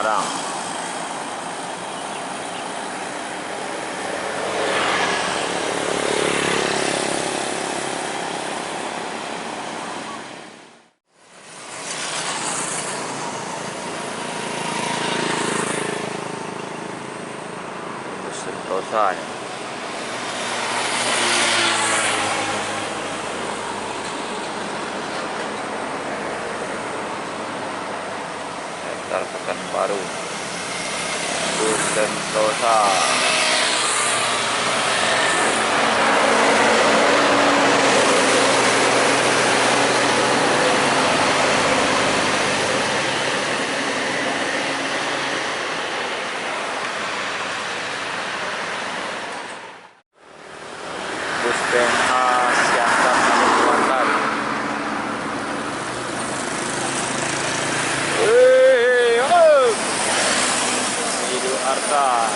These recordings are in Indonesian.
Padang. Sentosa ya. Sektor Pekanbaru, Bus Sentosa. Bus PMH Siantar Kalimantan. Idul Adha.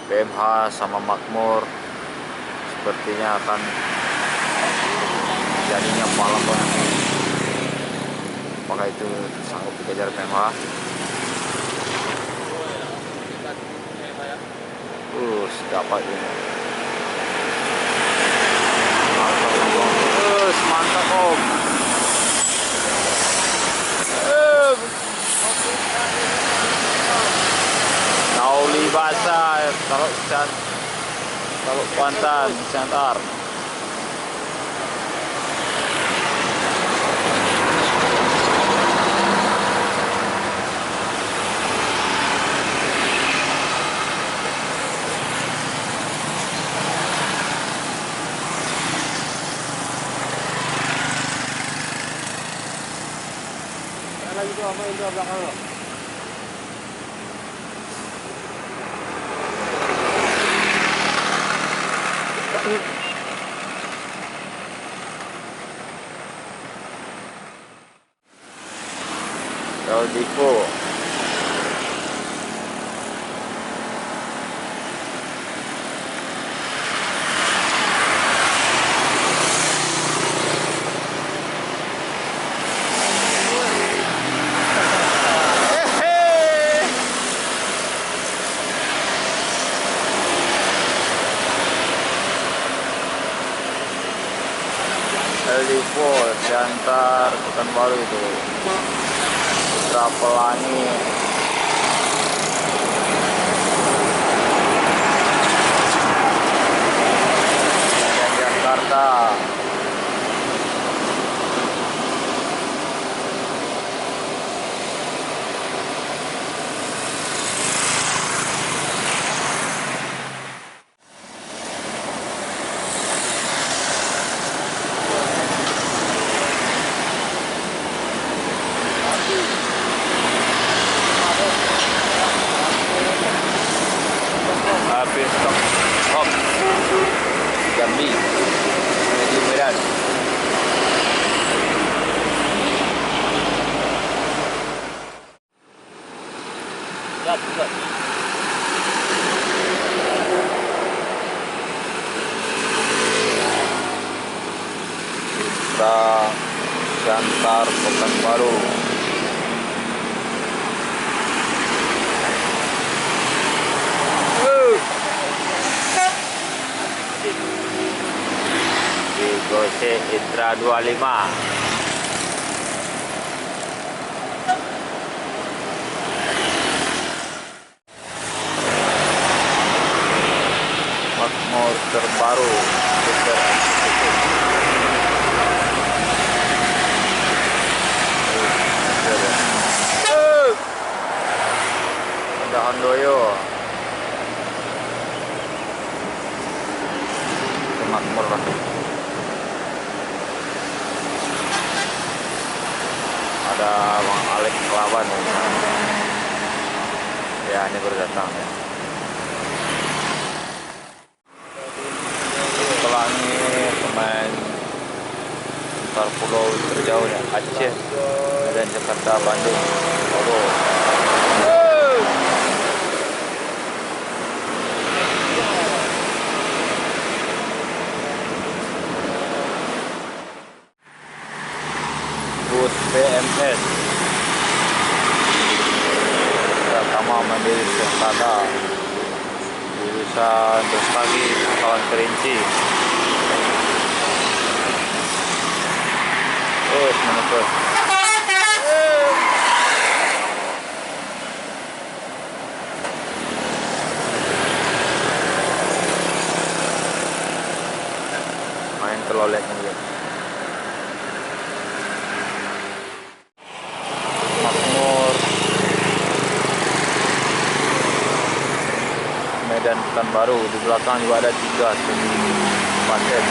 PMH sama Makmur sepertinya akan jadinya malam nanti. Apakah itu sanggup dikejar PMH? Dapat ini. Mantap Om. Nauli basah kalau Kuantan Siantar. Lagi tuh sama Indra belakang lo. Dipo. Dipo Siantar Pekanbaru itu. Putra Pelangi. Jakarta. Stop Jambi menuju Medan. Putra Siantar Pekanbaru. Gose Intra 25. Makmur terbaru Super Executive. Ada Handoyo. Makmur lah. Ada Bang Alex Lawan ya, ini baru datang ya. Pelangi pemain antar pulau terjauh ya, Aceh dan Jakarta, Bandung, Solo. BMS Pratama Mandiri Sukata jurusan Bestagi Pangkalan Kerinci. Terus menurut main keloleknya juga. Makmur Medan Pekanbaru, di belakang juga ada 3 pasien.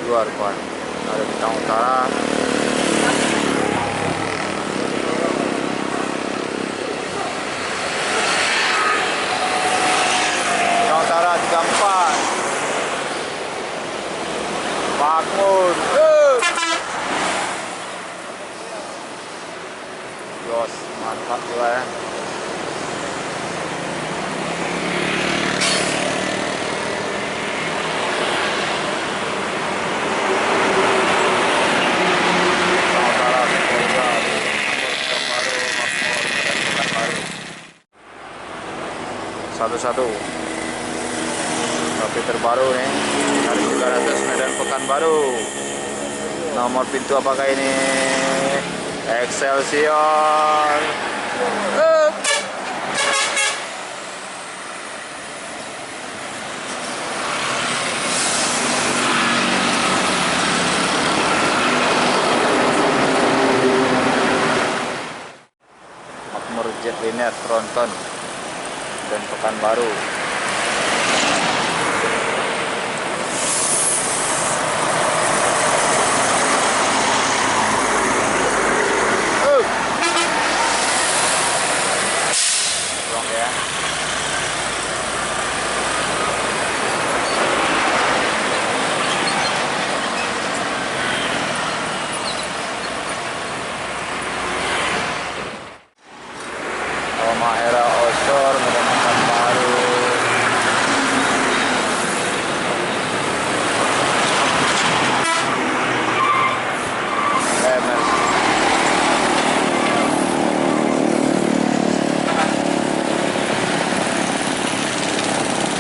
Luar Pan, ada Bintang Utara. Bintang Utara 34. Makmur. Jos, mantap juga ya. Satu-satu tapi terbaru nih dari 300 Medan Pekanbaru. Nomor pintu apakah ini? Excelsior. Makmur Jetliner Tronton dan Pekanbaru. Tolong ya. Era Osor Medan Pekanbaru.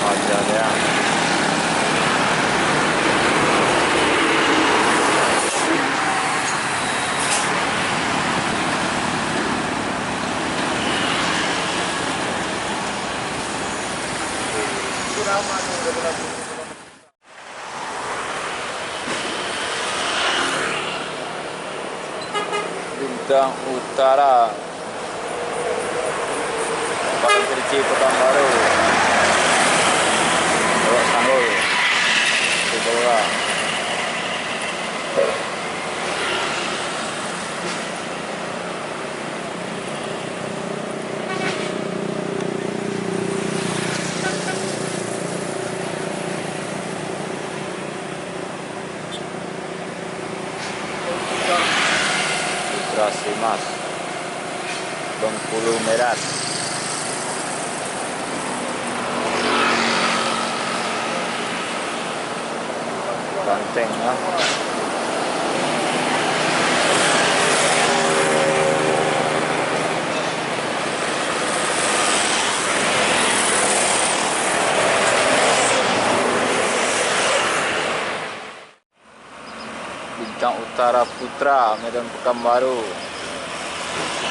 Aja ya. Bintang Utara Pangkalan Kerinci Pekanbaru. Bawa Sanggul di bawah. Simas Bengkulu Medan. Banteng ya. Bintang Utara Putra Medan Pekanbaru.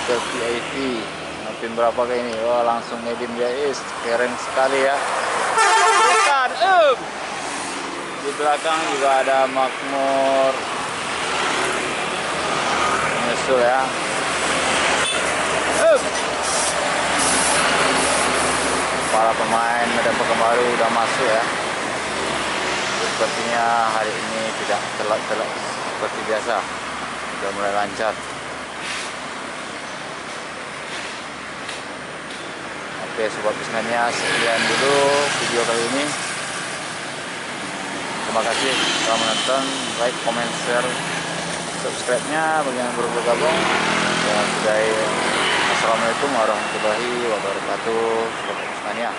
Super VIP. Makin berapa kayak ini? Wah, langsung Medim Jais. Keren sekali ya. Di belakang juga ada Makmur. Menyusul ya. Para pemain Medan Pekanbaru udah masuk ya. Sepertinya hari ini tidak telat-telat seperti biasa. Sudah mulai lancar. Oke sobat bismania, sekian dulu video kali ini. Terima kasih telah menonton. Like, comment, share, subscribe-nya bagi yang baru bergabung. Assalamualaikum warahmatullahi wabarakatuh. Sobat Mustania.